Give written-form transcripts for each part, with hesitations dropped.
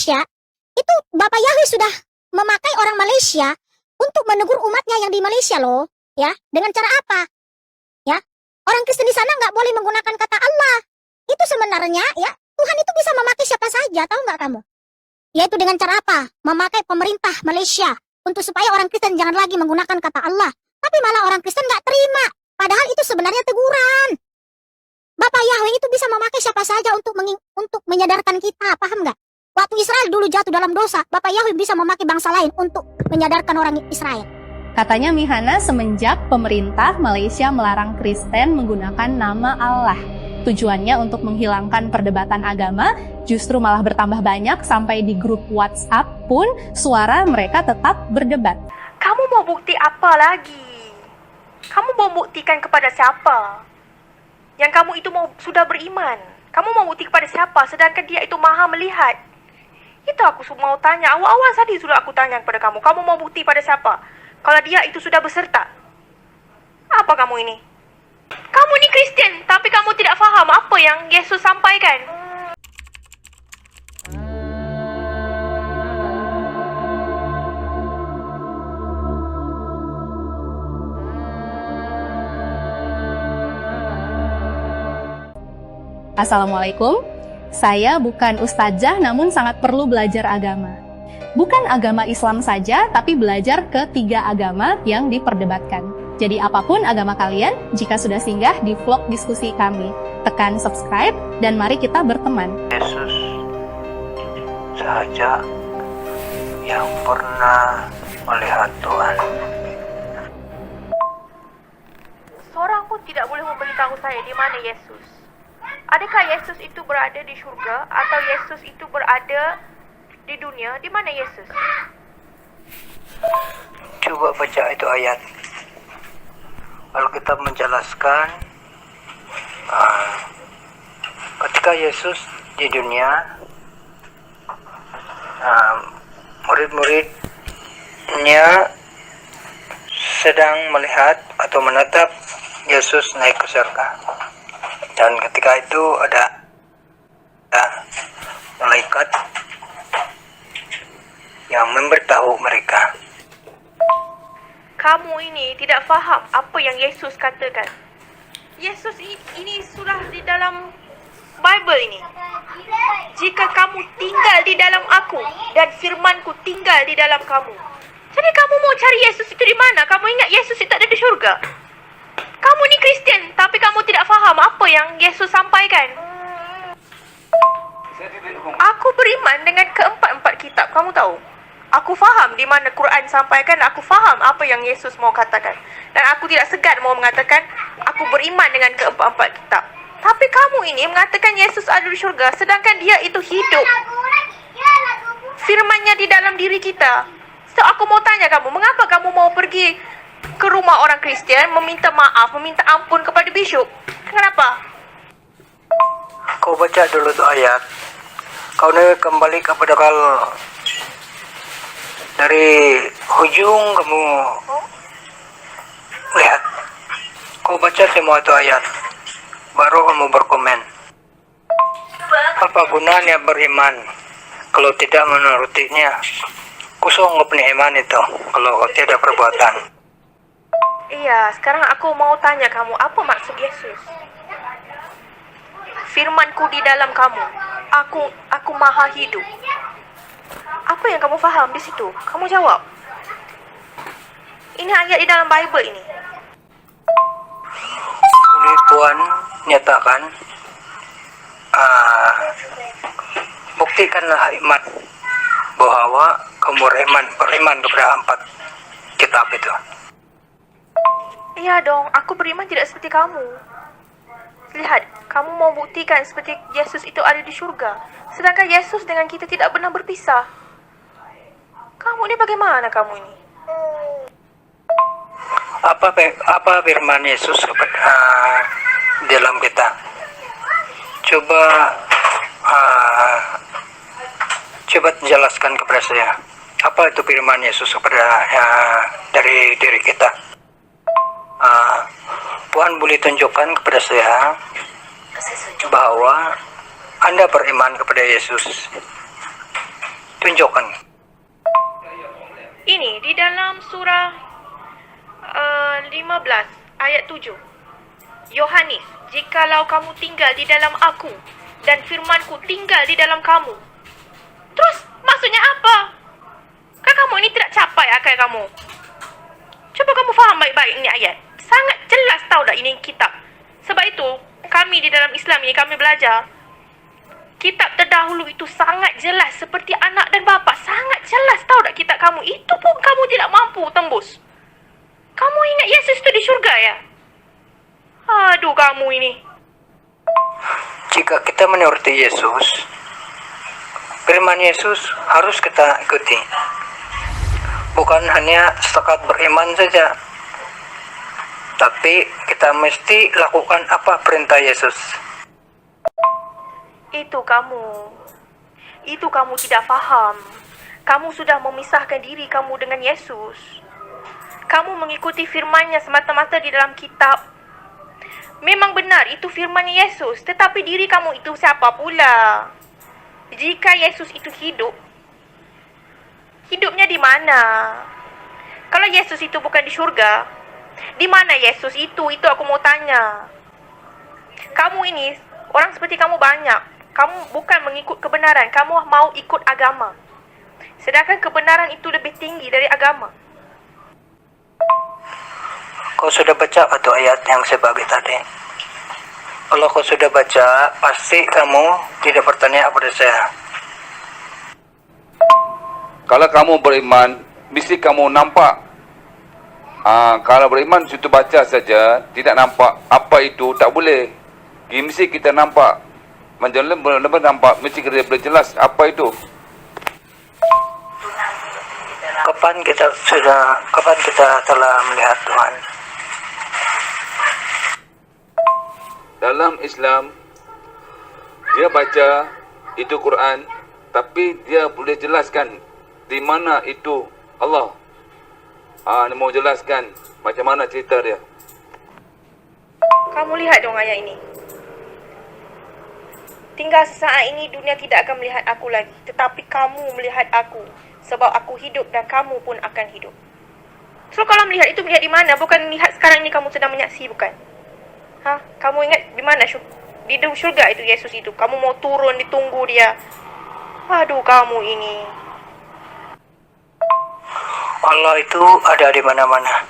Malaysia, itu Bapak Yahweh sudah memakai orang Malaysia untuk menegur umatnya yang di Malaysia loh, ya. Dengan cara apa? Ya, orang Kristen di sana nggak boleh menggunakan kata Allah. Itu sebenarnya, ya, Tuhan itu bisa memakai siapa saja, tahu nggak kamu? Yaitu dengan cara apa? Memakai pemerintah Malaysia untuk supaya orang Kristen jangan lagi menggunakan kata Allah. Tapi malah orang Kristen nggak terima. Padahal itu sebenarnya teguran. Bapak Yahweh itu bisa memakai siapa saja untuk menyadarkan kita, paham nggak? Waktu Israel dulu jatuh dalam dosa, Bapak Yahweh bisa memakai bangsa lain untuk menyadarkan orang Israel. Katanya Mihana, semenjak pemerintah Malaysia melarang Kristen menggunakan nama Allah, tujuannya untuk menghilangkan perdebatan agama, justru malah bertambah banyak sampai di grup WhatsApp pun suara mereka tetap berdebat. Kamu mau bukti apa lagi? Kamu mau buktikan kepada siapa? Yang kamu itu sudah beriman. Kamu mau bukti kepada siapa? Sedangkan dia itu maha melihat. Itu aku mau tanya. Awal-awal tadi sudah aku tanya kepada kamu. Kamu mau bukti pada siapa? Kalau dia itu sudah beserta. Apa kamu ini? Kamu ini Kristen, tapi kamu tidak faham apa yang Yesus sampaikan. Assalamualaikum, saya bukan ustazah namun sangat perlu belajar agama. Bukan agama Islam saja, tapi belajar ketiga agama yang diperdebatkan. Jadi apapun agama kalian, jika sudah singgah di vlog diskusi kami, tekan subscribe dan mari kita berteman. Yesus saja yang pernah melihat Tuhan. Seorang pun tidak boleh memberitahu saya di mana Yesus. Adakah Yesus itu berada di surga atau Yesus itu berada di dunia? Di mana Yesus? Coba baca itu ayat. Alkitab menjelaskan ketika Yesus di dunia, murid-muridnya sedang melihat atau menatap Yesus naik ke surga. Dan ketika itu ada malaikat yang memberitahu mereka. Kamu ini tidak faham apa yang Yesus katakan. Yesus ini sudah di dalam Bible ini. Jika kamu tinggal di dalam aku dan firmanku tinggal di dalam kamu. Jadi kamu mau cari Yesus itu di mana? Kamu ingat Yesus itu ada di surga. Kamu ni Kristen, tapi kamu tidak faham apa yang Yesus sampaikan. Aku beriman dengan keempat-empat kitab, kamu tahu. Aku faham di mana Quran sampaikan, aku faham apa yang Yesus mau katakan. Dan aku tidak segan mau mengatakan, aku beriman dengan keempat-empat kitab. Tapi kamu ini mengatakan Yesus ada di syurga, sedangkan dia itu hidup. Firmannya di dalam diri kita. So aku mau tanya kamu, mengapa kamu mau pergi ke rumah orang Kristian meminta maaf, meminta ampun kepada bisyop? Kenapa? Kau baca dulu tuh ayat. Kau nih kembali kepada kalau dari ujung kamu lihat. Kau baca semua itu ayat. Baru kamu berkomen. Apa gunanya beriman kalau tidak menurutinya? Kosong iman itu kalau tidak perbuatan. Iya, sekarang aku mau tanya kamu, apa maksud Yesus? Firmanku di dalam kamu. Aku maha hidup. Apa yang kamu faham di situ? Kamu jawab. Ini ayat di dalam Bible ini. Ini Tuhan nyatakan, buktikanlah iman bahwa kamu beriman kepada 4 kitab itu. Iya dong, aku beriman tidak seperti kamu. Lihat, kamu mau buktikan seperti Yesus itu ada di surga. Sedangkan Yesus dengan kita tidak pernah berpisah. Kamu ini bagaimana kamu ini? Apa firman Yesus kepada dalam kita? Coba jelaskan kepada saya. Apa itu firman Yesus kepada dari diri kita? Tuhan boleh tunjukkan kepada saya bahwa Anda beriman kepada Yesus. Tunjukkan. Ini di dalam surah 15 ayat 7. Yohanes, jikalau kamu tinggal di dalam aku dan firmanku tinggal di dalam kamu. Terus maksudnya apa? Kan kamu ini tidak capai akal kamu. Coba kamu faham baik-baik ini ayat. Sangat jelas tahu tak ini kitab. Sebab itu kami di dalam Islam ini kami belajar kitab terdahulu itu sangat jelas seperti anak dan bapa. Sangat jelas tahu tak kitab kamu. Itu pun kamu tidak mampu tembus. Kamu ingat Yesus itu di syurga ya? Aduh kamu ini. Jika kita menuruti Yesus, firman Yesus harus kita ikuti. Bukan hanya setakat beriman saja, tapi kita mesti lakukan apa perintah Yesus. Itu kamu tidak faham. Kamu sudah memisahkan diri kamu dengan Yesus. Kamu mengikuti firman-Nya semata-mata di dalam kitab. Memang benar itu firman Yesus, tetapi diri kamu itu siapa pula? Jika Yesus itu hidup, hidupnya di mana? Kalau Yesus itu bukan di syurga, di mana Yesus itu? Itu aku mau tanya. Kamu ini, orang seperti kamu banyak. Kamu bukan mengikut kebenaran, kamu mau ikut agama. Sedangkan kebenaran itu lebih tinggi dari agama. Kau sudah baca atau ayat yang saya bagi tadi? Kalau kau sudah baca, pasti kamu tidak bertanya kepada saya. Kalau kamu beriman, mesti kamu nampak. Kalau beriman, situ baca saja, tidak nampak apa itu, tak boleh. Mesti kita nampak. Menjelaskan boleh nampak, mesti kita boleh jelas apa itu. Kapan kita telah melihat Tuhan? Dalam Islam, dia baca itu Quran, tapi dia boleh jelaskan di mana itu Allah. Dia mau jelaskan macam mana cerita dia. Kamu lihat dong ayat ini. Tinggal sesaat ini dunia tidak akan melihat aku lagi, tetapi kamu melihat aku, sebab aku hidup dan kamu pun akan hidup. So kalau melihat itu melihat di mana? Bukan lihat sekarang ini kamu sedang menyaksi, bukan? Kamu ingat di mana? Di syurga itu Yesus itu. Kamu mau turun ditunggu dia. Aduh kamu ini. Allah itu ada di mana-mana.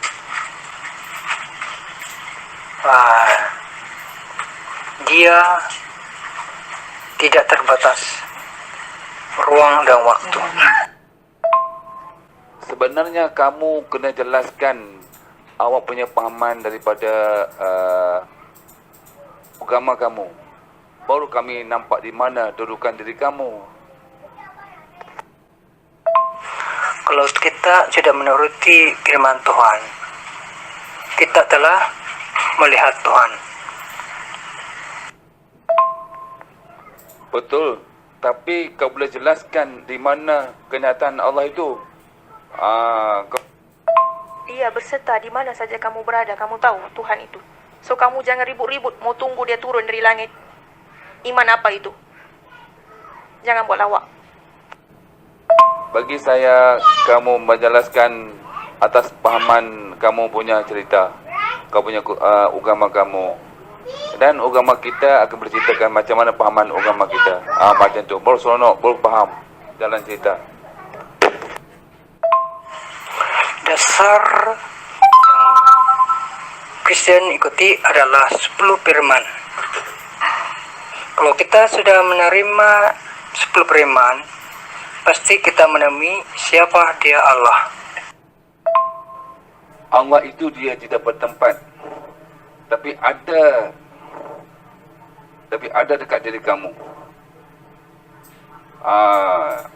Dia tidak terbatas ruang dan waktu. Sebenarnya kamu kena jelaskan awak punya pahaman daripada agama kamu. Baru kami nampak di mana dudukan diri kamu. Kalau kita sudah menuruti firman Tuhan, kita telah melihat Tuhan. Betul. Tapi kau boleh jelaskan di mana kenyataan Allah itu? Dia berserta di mana saja kamu berada. Kamu tahu Tuhan itu. So kamu jangan ribut-ribut mau tunggu dia turun dari langit. Iman apa itu? Jangan buat lawak. Bagi saya, kamu menjelaskan atas pahaman kamu punya cerita. Kau punya agama kamu. Dan agama kita akan berceritakan macam mana pahaman agama kita. Macam tu. Baru seronok, baru faham jalan cerita. Dasar yang Kristen ikuti adalah 10 firman. Kalau kita sudah menerima 10 firman, pasti kita menemui siapa dia Allah. Allah itu dia tidak bertempat. Tapi ada dekat diri kamu.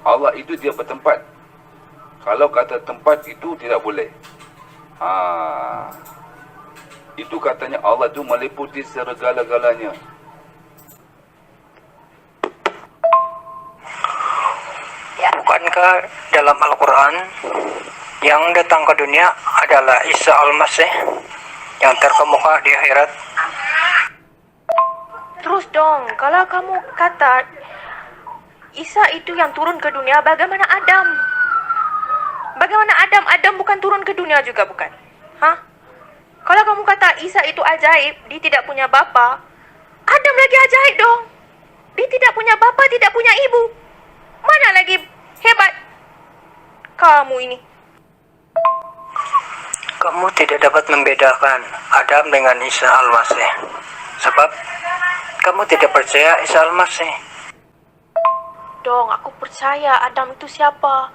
Allah itu dia bertempat. Kalau kata tempat itu tidak boleh. Itu katanya Allah itu meliputi segala-galanya. Bukankah dalam Al-Quran yang datang ke dunia adalah Isa Al-Masih yang terkemuka di akhirat? Terus dong, kalau kamu kata Isa itu yang turun ke dunia, bagaimana Adam? Bagaimana Adam? Adam bukan turun ke dunia juga, bukan? Hah? Kalau kamu kata Isa itu ajaib, dia tidak punya bapa, Adam lagi ajaib dong. Dia tidak punya bapa, tidak punya ibu. Mana lagi hebat kamu ini? Kamu tidak dapat membedakan Adam dengan Isa Al-Masih. Sebab kamu tidak percaya Isa Al-Masih. Dong, aku percaya Adam itu siapa?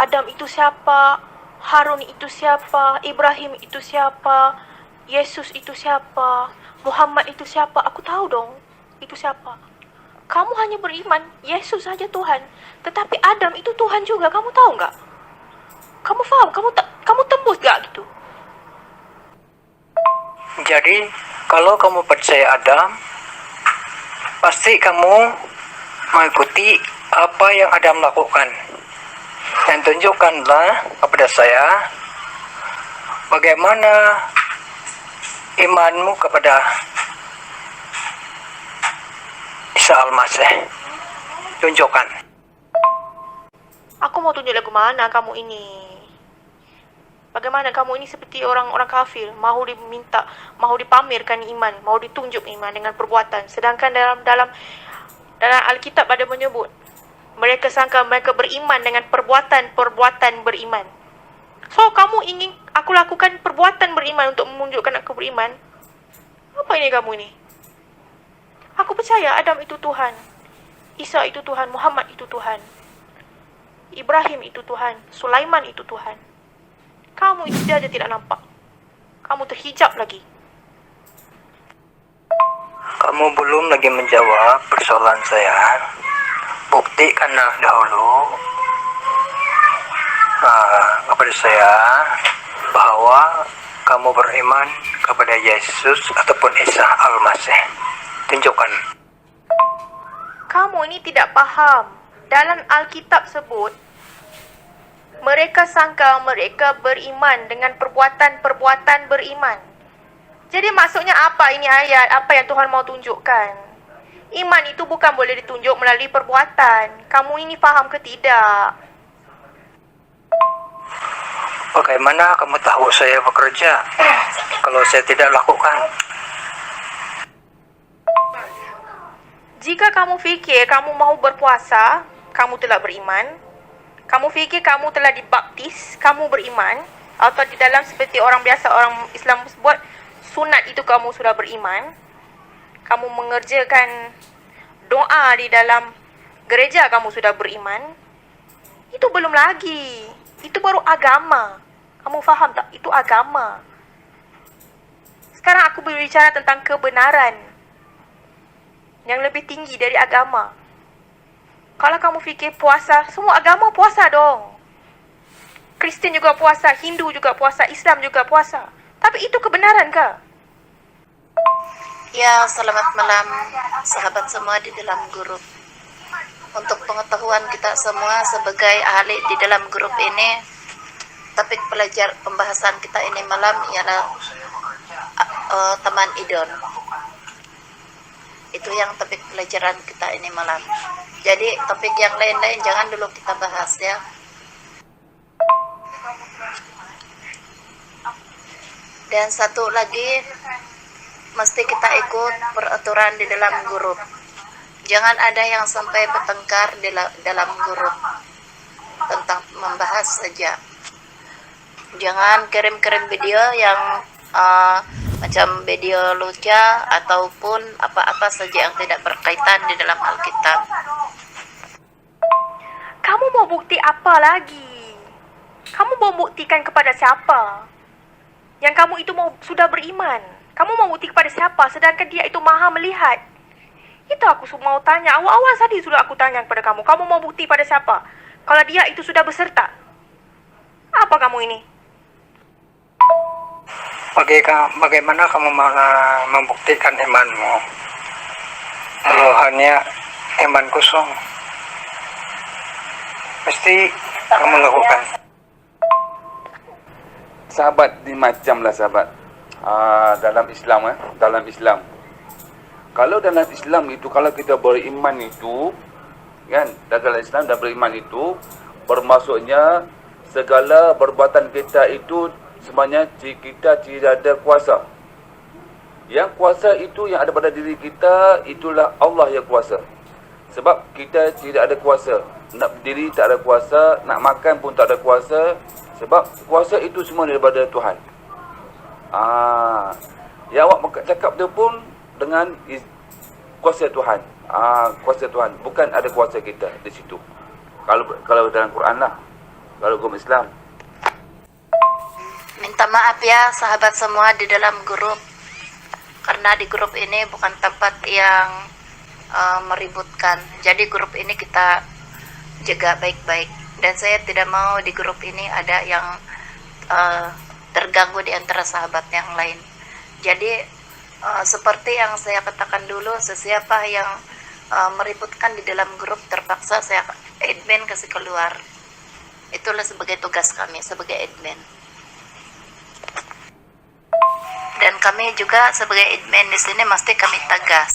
Adam itu siapa? Harun itu siapa? Ibrahim itu siapa? Yesus itu siapa? Muhammad itu siapa? Aku tahu dong, itu siapa. Kamu hanya beriman, Yesus saja Tuhan. Tetapi Adam itu Tuhan juga, kamu tahu nggak? Kamu faham? Kamu tembus gak gitu? Jadi, kalau kamu percaya Adam, pasti kamu mengikuti apa yang Adam lakukan. Dan tunjukkanlah kepada saya bagaimana imanmu kepada Isa Al-Masih. Tunjukkan. Aku mau tunjuk lagu mana kamu ini? Bagaimana kamu ini seperti orang-orang kafir, mahu diminta, mahu dipamerkan iman, mahu ditunjuk iman dengan perbuatan. Sedangkan dalam Alkitab ada menyebut, mereka sangka mereka beriman dengan perbuatan beriman. So, kamu ingin aku lakukan perbuatan beriman untuk menunjukkan aku beriman? Apa ini kamu ini? Aku percaya Adam itu Tuhan, Isa itu Tuhan, Muhammad itu Tuhan, Ibrahim itu Tuhan, Sulaiman itu Tuhan. Kamu itu saja tidak nampak. Kamu terhijab lagi. Kamu belum lagi menjawab persoalan saya. Buktikanlah dahulu kepada saya bahwa kamu beriman kepada Yesus ataupun Isa Al-Masih. Tunjukkan. Kamu ini tidak paham. Dalam Alkitab sebut, mereka sangka mereka beriman dengan perbuatan beriman. Jadi maksudnya apa ini ayat? Apa yang Tuhan mau tunjukkan? Iman itu bukan boleh ditunjuk melalui perbuatan. Kamu ini faham ke tidak? Bagaimana kamu tahu saya bekerja kalau saya tidak lakukan? Jika kamu fikir kamu mau berpuasa, kamu telah beriman. Kamu fikir kamu telah dibaptis, kamu beriman. Atau di dalam seperti orang biasa, orang Islam buat sunat itu kamu sudah beriman. Kamu mengerjakan doa di dalam gereja, kamu sudah beriman. Itu belum lagi. Itu baru agama. Kamu faham tak? Itu agama. Sekarang aku berbicara tentang kebenaran yang lebih tinggi dari agama. Kalau kamu fikir puasa, semua agama puasa dong. Kristen juga puasa, Hindu juga puasa, Islam juga puasa. Tapi itu kebenaran ke? Ya, selamat malam sahabat semua di dalam grup. Untuk pengetahuan kita semua sebagai ahli di dalam grup ini, topik pembahasan kita ini malam ialah teman idol. Itu yang topik pelajaran kita ini malam. Jadi topik yang lain-lain jangan dulu kita bahas ya. Dan satu lagi, mesti kita ikut peraturan di dalam grup. Jangan ada yang sampai bertengkar di dalam grup tentang membahas saja. Jangan kirim-kirim video yang macam video lucu ataupun apa-apa saja yang tidak berkaitan di dalam Alkitab. Kamu mau bukti apa lagi? Kamu mau buktikan kepada siapa? Yang kamu itu sudah beriman. Kamu mau bukti kepada siapa? Sedangkan dia itu maha melihat. Itu aku mau tanya. Awal-awal tadi sudah aku tanya kepada kamu. Kamu mau bukti pada siapa? Kalau dia itu sudah beserta. Apa kamu ini? Bagaimana kamu malah membuktikan imanmu kalau hanya iman kosong? Mesti kamu lakukan. Sahabat ni macam lah sahabat. Dalam Islam. Kalau dalam Islam itu, kalau kita beriman itu, Kan? Dalam Islam dan beriman itu bermaksudnya segala perbuatan kita itu sebenarnya kita tidak ada kuasa. Yang kuasa itu yang ada pada diri kita, itulah Allah yang kuasa. Sebab kita tidak ada kuasa. Nak berdiri tak ada kuasa, nak makan pun tak ada kuasa. Sebab kuasa itu semua daripada Tuhan. Yang awak cakap tu pun dengan kuasa Tuhan. Kuasa Tuhan, bukan ada kuasa kita di situ. Kalau dalam Quran lah, kalau hukum Islam. Minta maaf ya sahabat semua di dalam grup. Karena di grup ini bukan tempat yang meributkan. Jadi grup ini kita jaga baik-baik. Dan saya tidak mau di grup ini ada yang terganggu di antara sahabat yang lain. Jadi seperti yang saya katakan dulu, sesiapa yang meributkan di dalam grup terpaksa saya admin kasih keluar. Itulah sebagai tugas kami sebagai admin. Dan kami juga sebagai admin di sini mesti kami tegas.